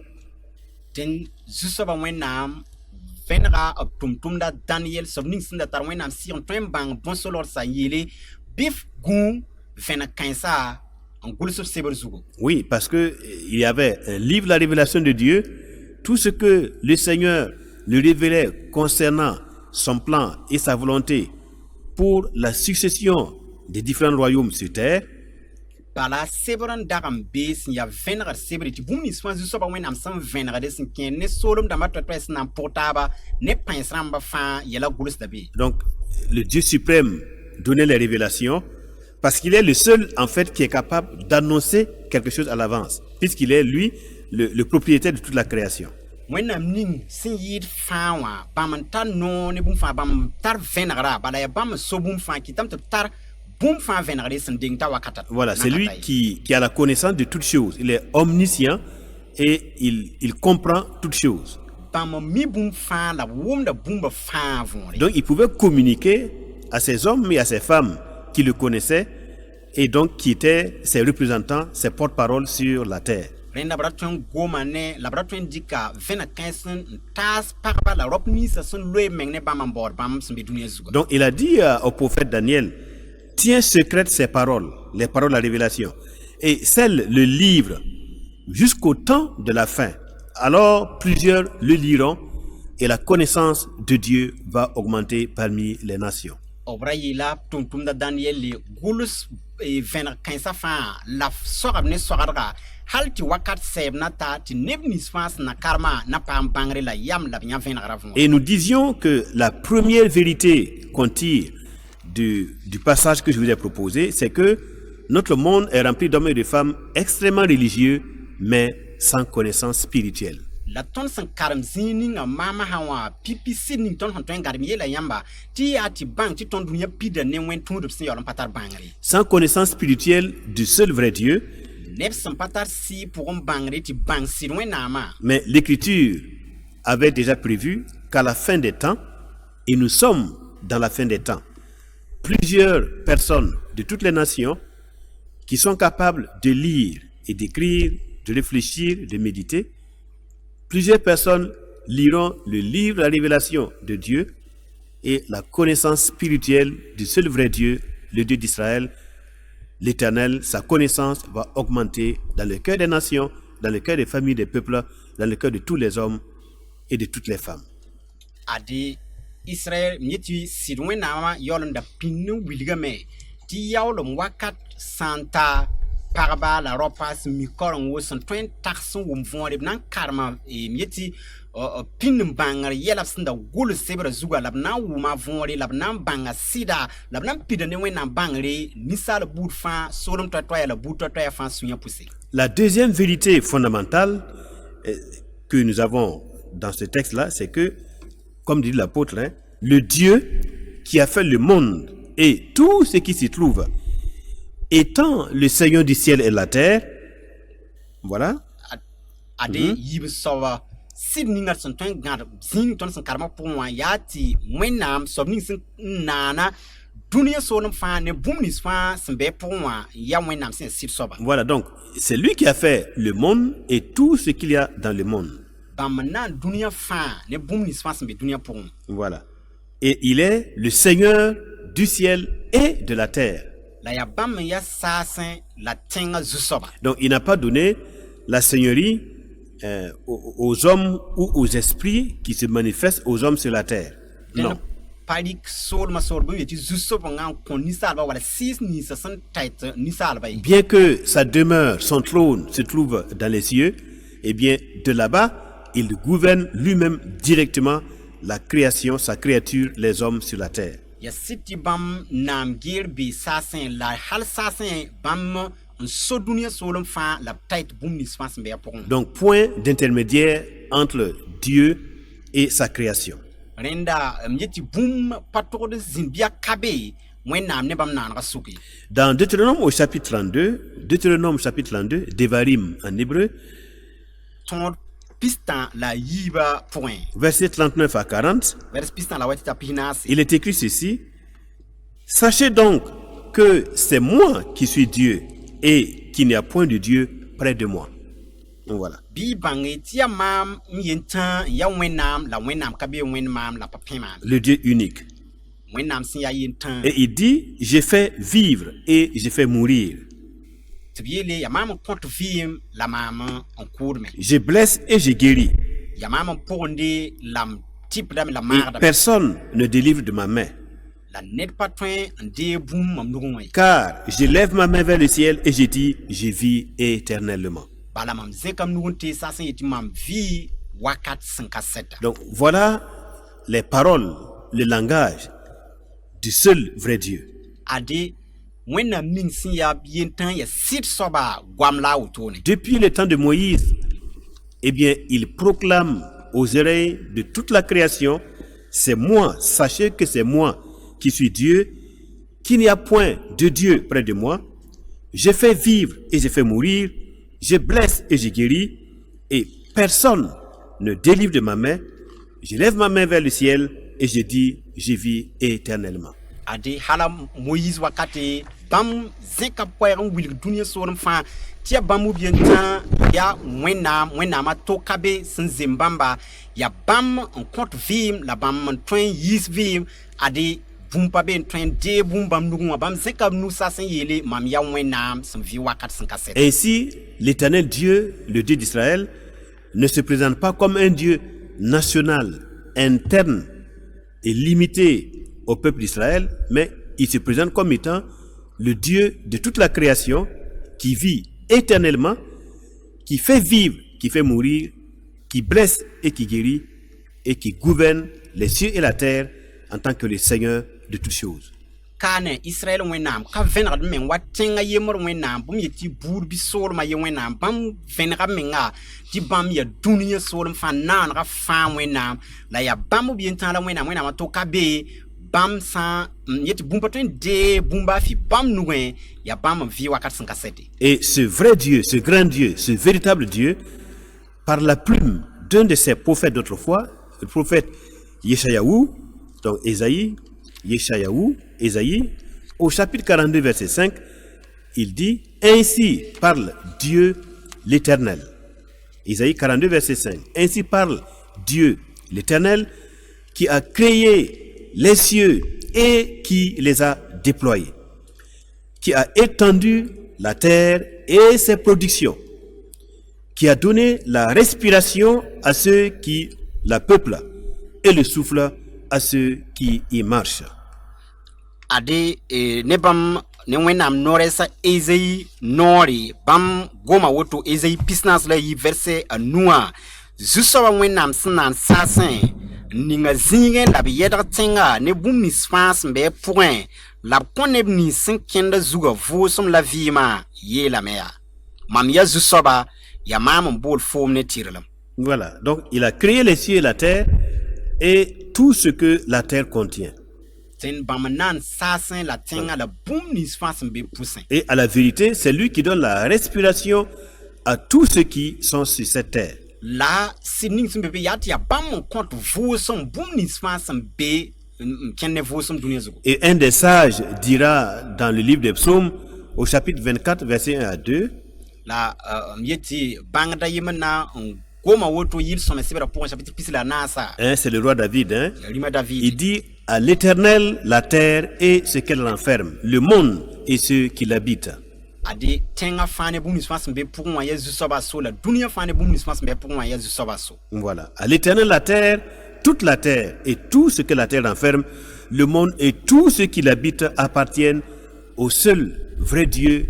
Den zusoba wenam fenra optumtumda Daniel sobning sinda tar wenam si on twem bang bon solor sa yele bif gun fena kansa en gulso seber zugo. Oui, parce que il y avait un livre, la révélation de Dieu, tout ce que le Seigneur lui révélait concernant son plan et sa volonté pour la succession des différents royaumes sur terre. Bala seberan dagam bes ya venra sebri ti bumi swan zusoba wenam sam venra de sin ken ne solum da matwes nan portaba ne pensamba fa yela gulus da bi. Donc, le Dieu suprême donnait les révélations parce qu'il est le seul, en fait, qui est capable d'annoncer quelque chose à l'avance, puisqu'il est, lui, le propriétaire de toute la création. Wenam ning sin yid fawa bam tan no ne bum fa bam tar venra bala ya bam so bum fa kitam tar bum fa venra de sin ding ta wakata. Voilà, c'est lui qui a la connaissance de toutes choses. Il est omniscient et il comprend toutes choses. Bam mi bum fa la wum da bum ba fa von. Donc, il pouvait communiquer à ces hommes et à ces femmes qui le connaissaient et donc qui étaient ses représentants, ses porte-paroles sur la terre. Renda bratun goma ne la bratun dika vena kansen tas parba la ropni sa son loe mengne bam bord bam smbe dunia zugo. Donc, il a dit au prophète Daniel, tiens secrète ces paroles, les paroles de la révélation, et scelle le livre jusqu'au temps de la fin. Alors, plusieurs le liront et la connaissance de Dieu va augmenter parmi les nations. Obrayi la tum da Daniel li gulus e vena kansa fa la sorab ne soradra halti wakat seb na ta ti nebni sfas na karma na pam bangre la yam la bien vena ravon. Et nous disions que la première vérité qu'on tire du passage que je vous ai proposé, c'est que notre monde est rempli d'hommes et de femmes extrêmement religieux, mais sans connaissance spirituelle. La ton san karam zini nga mama hawa pipi sidning ton honton garmi la yamba ti ati bang ti ton dunya pida ne wen ton de sen yolam patar bangri. Sans connaissance spirituelle du seul vrai Dieu. Neb san patar si pour un bangri ti bang si wen nama. Mais l'Écriture avait déjà prévu qu'à la fin des temps, et nous sommes dans la fin des temps, plusieurs personnes de toutes les nations qui sont capables de lire et d'écrire, de réfléchir, de méditer. Plusieurs personnes liront le livre, la révélation de Dieu et la connaissance spirituelle du seul vrai Dieu, le Dieu d'Israël, l'Éternel. Sa connaissance va augmenter dans le cœur des nations, dans le cœur des familles, des peuples, dans le cœur de tous les hommes et de toutes les femmes. Adi Israël mieti sidwen nama yolon da pinu wilgame ti yawlum wakat santa pagba la ropa sẽn mi koreng wo sẽn tõe n tags n wʋm võore b na n karema m yetɩ pĩnd n bãngr yɛla b sẽn da gʋls sebra zugã la b na n wʋma võore la b na n bãnga sɩda la b na n pida ne wẽnnaam bãngre ninsaal buud fãa soolem toa-toaya la buud toa-toaya fãa sũyã pʋse. La deuxième vérité fondamentale que nous avons dans ce texte-là, c'est que, comme dit l'apôtre, hein, le Dieu qui a fait le monde et tout ce qui s'y trouve, étant le Seigneur du ciel et de la terre, voilà. Ade yib soaba sɩd ninga sẽn tõe n gãd zĩig tõnd sẽn karema pʋgẽ wã yaa tɩ wẽnnaam soab ning sẽn naana dũniyã soolem fãa ne bũmb nins fãa sẽn be pʋgẽ wã yaa wẽnnaam sẽn sɩd soaba. Voilà, donc c'est lui qui a fait le monde et tout ce qu'il y a dans le monde. Bãmb n na n dũniyã fãa ne bũmb nins fãa sẽn be dũniyã pʋgẽ. Voilà. Et il est le Seigneur du ciel et de la terre. La ya bãmb n yaa saasẽ la tẽngã zu-soaba. Donc il n'a pas donné la seigneurie aux hommes ou aux esprits qui se manifestent aux hommes sur la terre. Non. Parik soolmã sool bõe yetɩ zu-soab n kõ ninsaalba wala sɩɩs ninsã sẽn tɛt ninsaalba ye. Bien que sa demeure, son trône se trouve dans les cieux, eh bien de là-bas, il gouverne lui-même directement la création, sa créature, les hommes sur la terre. Ya sɩd tɩ bãmb naam geer bɩ saasẽ la hal saasẽ bãmb n so dũniyã soolem fãa la b tɛt bũmb nins fãa sẽn be yaa pʋgẽ. Donc point d'intermédiaire entre Dieu et sa création. Rẽnda m yetɩ bũmb pa togd zĩn bɩa ka be wẽnnaam ne bãmb naanegã sʋk ye. Dans Deutéronome au chapitre 32, Devarim en hébreu, tõod pistã la yiibã pʋgẽ. versets 39 à 40, Vers pistã la wa tɩ t'a pis-naase. il est écrit ceci: Sachez donc que c'est moi qui suis Dieu et qu'il n'y a point de Dieu près de moi. Donc voilà. Bɩ y bãnge tɩ yaa maam n yen tã n yaa wẽnnaam la wẽnnaam ka be wẽnd maam la pa pẽ maam. Le Dieu unique. Wẽnnaam sẽn yaa yen tã Et il dit, j'ai fait vivre et j'ai fait mourir. tɩ b yeele yaa maam n kõt vɩɩm la maam n kʋʋdme. Je blesse et je guéris. Yaa maam n pʋgende la m tɩpdame la Et maagdame. personne ne délivre de ma main. La ned pa tõe n dee bũmb mam nugẽ wã ye. Car je lève ma main vers le ciel et je dis, je vis éternellement. Bala mam zẽkame nug n teesa sẽn yetɩ mam vɩɩ wakat sẽn ka sɛta. Donc voilà les paroles, le langage du seul vrai Dieu. Ade wẽnnaam ning sẽn yaa yen tã n yaa sɩd soaba goam la a wotone. Depuis le temps de Moïse, eh bien, il proclame aux oreilles de toute la création, c'est moi, sachez que c'est moi qui suis Dieu, qu'il n'y a point de Dieu près de moi. Je fais vivre et je fais mourir, je blesse et je guéris, et personne ne délivre de ma main. Je lève ma main vers le ciel et je dis, je vis éternellement. Ade hala Moïse wakate bãmb zẽka koɛɛg n wilg dũniyã soolem fãa tɩ yaa bãmb b yen tã yaa wẽnnaamã to ka be sẽn zem bãmba yaa bãmb n kõt vɩɩm la bãmb n tõe n yiis vɩɩm ade bũmb pa be n tõe n dee bũmb bãmb nugẽ wã bãmb zẽka b nusa sẽn yeele mam yaa wẽnnaam sẽn vɩ wakat sẽn ka sɛt. Ainsi, l'Éternel Dieu, le Dieu d'Israël, ne se présente pas comme un Dieu national, interne et limité au peuple d'Israël, mais il se présente comme étant le Dieu de toute la création qui vit éternellement, qui fait vivre, qui fait mourir, qui blesse et qui guérit, et qui gouverne les cieux et la terre en tant que le Seigneur de toutes choses. Kaane Israël wẽnnaam ka vẽnegd meng wa tẽngã yembr wẽnnaam bũmb yetɩ tɩ buud bɩ soolmã ye wẽnnaam bãmb vẽnega menga tɩ bãmb yaa dũniyã soolem fãa naanega fãa wẽnnaam la yaa bãmb b yen tã la wẽnnaamã to ka be bãmb sã n yetɩ bũmb pa tõe n dee bũmba fɩ bãmb nugẽ yaa bãmb n vɩ wakat sẽn ka sɛte. Et ce vrai Dieu, ce grand Dieu, ce véritable Dieu, par la plume d'un de ses prophètes d'autrefois, le prophète Yeshayahu, donc Ésaïe, Ésaïe, au chapitre 42, verset 5, il dit, ainsi parle Dieu l'Éternel. Ésaïe 42, verset 5. Ainsi parle Dieu l'Éternel qui a créé les cieux et qui les a déployés, qui a étendu la terre et ses productions, qui a donné la respiration à ceux qui la peuplent et le souffle à ceux qui y marchent. Ade ne bãmb ne wẽnnaam noorɛsa Ezayi noore bãmb goma woto Ezayi pisnaas la yi verset a nuã zu-soabã wẽnnaam sẽn na n saasẽ ninga zĩigẽ la b yɛdg tẽnga ne bũmb nins fãa sẽn be pʋgẽ la b kõ neb nins sẽn kẽnda zugã vʋʋsem la vɩɩmã yeelame yaa mam ya zu-soaba ya maam n bool foom ne tɩrlem. Voilà, donc il a créé les cieux et la terre et tout ce que la terre contient. Tẽnd bãmb na n saasẽ la tẽngã la bũmb nins fãa sẽn be pʋsẽ. Et à la vérité, c'est lui qui donne la respiration à tous ceux qui sont sur cette terre. La sɩd ning sẽn be be yaa tɩ yaa bãmb n kõt vʋʋsem bũmb nins fãa sẽn be n kẽnd ne vʋʋsem dũniyã zugu. Et un des sages dira dans le livre des psaumes, au chapitre 24, verset 1 à 2, La yeti bãngda yem na n goma woto yɩl sõme sɩbra pʋgẽ chapitre pis la naasa hein, c'est le roi David, hein, rima David. il dit à l'Éternel la terre et ce qu'elle renferme, le monde et ceux qui l'habitent. Ade tẽngã fãa ne bũmb nins fãa sẽn be pʋgẽ wã ya zu-soabã so la dũniyã fãa ne bũmb nins fãa sẽn be pʋgẽ wã ya zu-soabã so. Voilà. À l'Éternel la terre, toute la terre et tout ce que la terre renferme, le monde et tout ce qui l'habite appartiennent au seul vrai Dieu,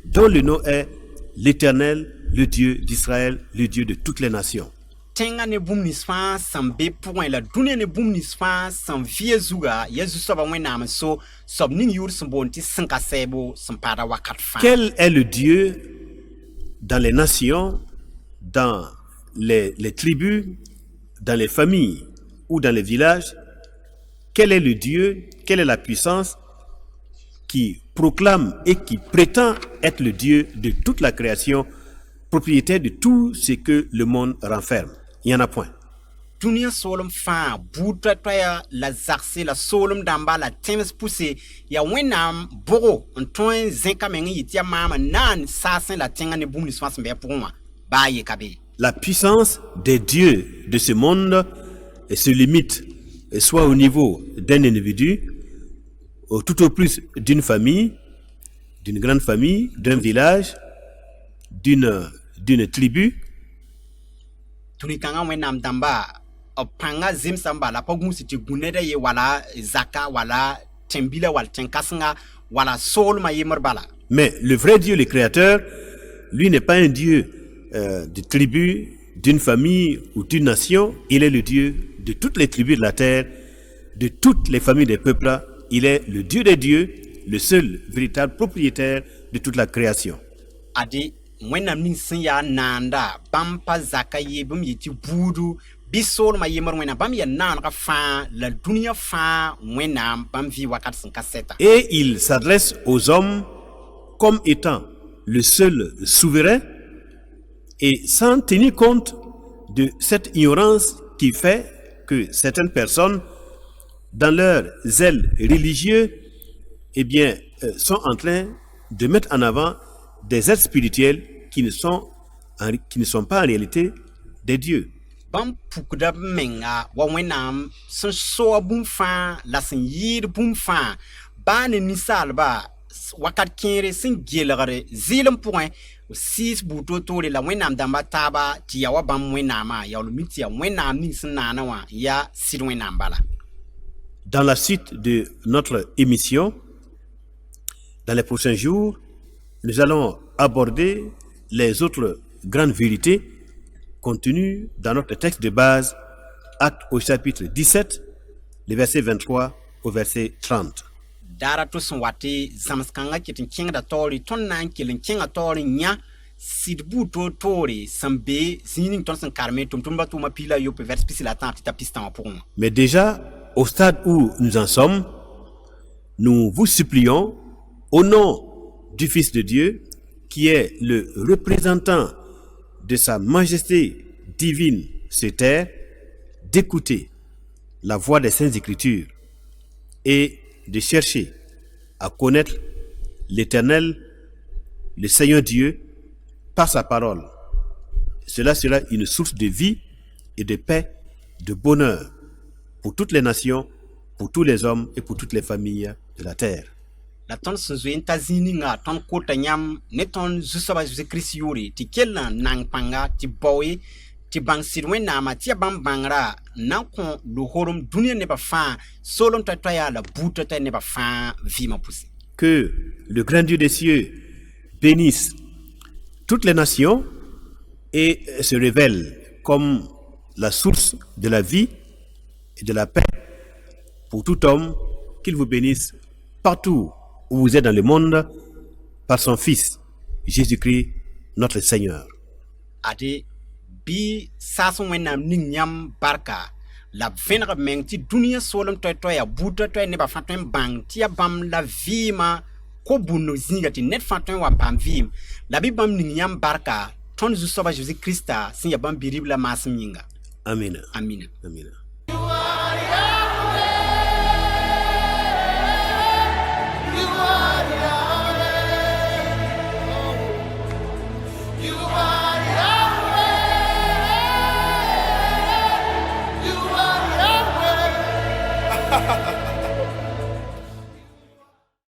dont le nom est l'Éternel, le Dieu d'Israël, le Dieu de toutes les nations. Tẽngã ne bũmb nins fãa sẽn be pʋgẽ la dũniyã ne bũmb nins fãa sẽn vɩa zugã ya zu-soabã wẽnnaam so soab ning yʋʋr sẽn boond tɩ sẽn ka sɛɛbo sẽn paada wakat fãa. Quel est le Dieu dans les nations, dans les tribus, dans les familles ou dans les villages? Quel est le Dieu, quelle est la puissance qui proclame et qui prétend être le Dieu de toute la création, propriétaire de tout ce que le monde renferme? Il n'y en a point. Dũniyã soolem fãa buud toɛtoɛya la zagse la soolem dãmba la tẽms pʋse ya wẽnnaam bogo n tõe n zẽka meng n yɩ tɩ ya maama naan saasẽ la tẽngã ne bũmb nins fãa sẽn be pʋgẽ wã baa yeka be. La puissance des dieux de ce monde se limite soit au niveau d'un individu, ou tout au plus d'une famille, d'une grande famille, d'un village, d'une tribu. Tũni-kãngã wẽnnaam dãmba b pãnga zemsã n bala pa gũus tɩ gũ neda ye wala zaka wala tẽn-bila wala tẽn-kãsenga wala soolmã yembr bala. Mais le vrai Dieu, le Créateur, lui n'est pas un Dieu de tribu, d'une famille ou d'une nation. Il est le Dieu de toutes les tribus de la terre, de toutes les familles des peuples. Il est le Dieu des dieux, le seul véritable propriétaire de toute la création. Ade wẽnnaam ning sẽn yaa naanda bãmb pa zaka ye bãmb yɩ tɩ buudu bɩ soolmã yembr wẽnnaam bãmb yaa naanegã fãa la dũniyã fãa wẽnnaam bãmb vɩ wakat sẽn ka sɛta. Et il s'adresse aux hommes comme étant le seul souverain et sans tenir compte de cette ignorance qui fait que certaines personnes, dans leur zèle religieux, eh bien, sont en train de mettre en avant des êtres spirituels qui ne sont pas en réalité des dieux. Bãmb pukda b menga wa wẽnnaam sẽn soa bũmb fãa la sẽn yɩɩd bũmb fãa baa ne ninsaalba wakat kẽere sẽn gelgd zɩɩlem pʋgẽ siis buud to-toore la wẽnnaam dãmba taaba tɩ ya wa bãmb wẽnnaamã yaool mi tɩ ya wẽnnaam ning sẽn naanã wã yaa sɩd wẽnnaam bala. Dans la suite de notre émission, dans les prochains jours, nous allons aborder les autres grandes vérités contenues dans notre texte de base, Actes au chapitre 17, les versets 23 au verset 30. Dara to sẽn wat tɩ zãms-kãngã ket n kẽngda taoore tõnd na n kell n kẽngã taoor n yã sɩd buud to-toore sẽn be zĩig ning tõnd sẽn karme tʋm-tʋmdbã tʋʋmã piila yope vers pis la tãab tɩ ta pis tãwã pʋgẽ wã. Mais déjà, au stade où nous en sommes, nous vous supplions, au nom du Fils de Dieu, qui est le représentant de sa majesté divine sur terre, d'écouter la voix des Saintes Écritures et de chercher à connaître l'Éternel, le Seigneur Dieu, par sa parole. Cela sera une source de vie et de paix, de bonheur pour toutes les nations, pour tous les hommes et pour toutes les familles de la terre. La tõnd sẽn zoe n ta zĩig ninga tõnd kota yãmb ne tõnd zu-soabã Zeezi-Kirist yʋʋre tɩ kell n nang pãnga tɩ bao ye tɩ bãng sɩd wẽnnaamã tɩ ya bãmb bãngrã n na n kõ lohorem dũniyã nebã fãa soolem toɛ-toɛya la buud toɛ-toɛ nebã fãa vɩɩmã pʋse. que le grand Dieu des cieux bénisse toutes les nations et se révèle comme la source de la vie et de la paix pour tout homme, qu'il vous bénisse partout où vous êtes dans le monde par son Fils, Jésus-Christ, notre Seigneur. ade bi sasun wẽnnaam ning yãmb barka la b vẽneg b meng tɩ dũniyã soolem toɛ-toɛ yaa buud toɛ-toɛ nebã fãa tõe n bãng tɩ yaa bãmb la vɩɩmã ko-bũnd zĩiga tɩ ned fãa tõe n wa n paam vɩɩm la bɩ bãmb ning yãmb barka tõnd zu-soaba Zeezi Krista sẽn yaa bãmb bi-rib la maasem yĩnga. Amina. Amina. Amina. You are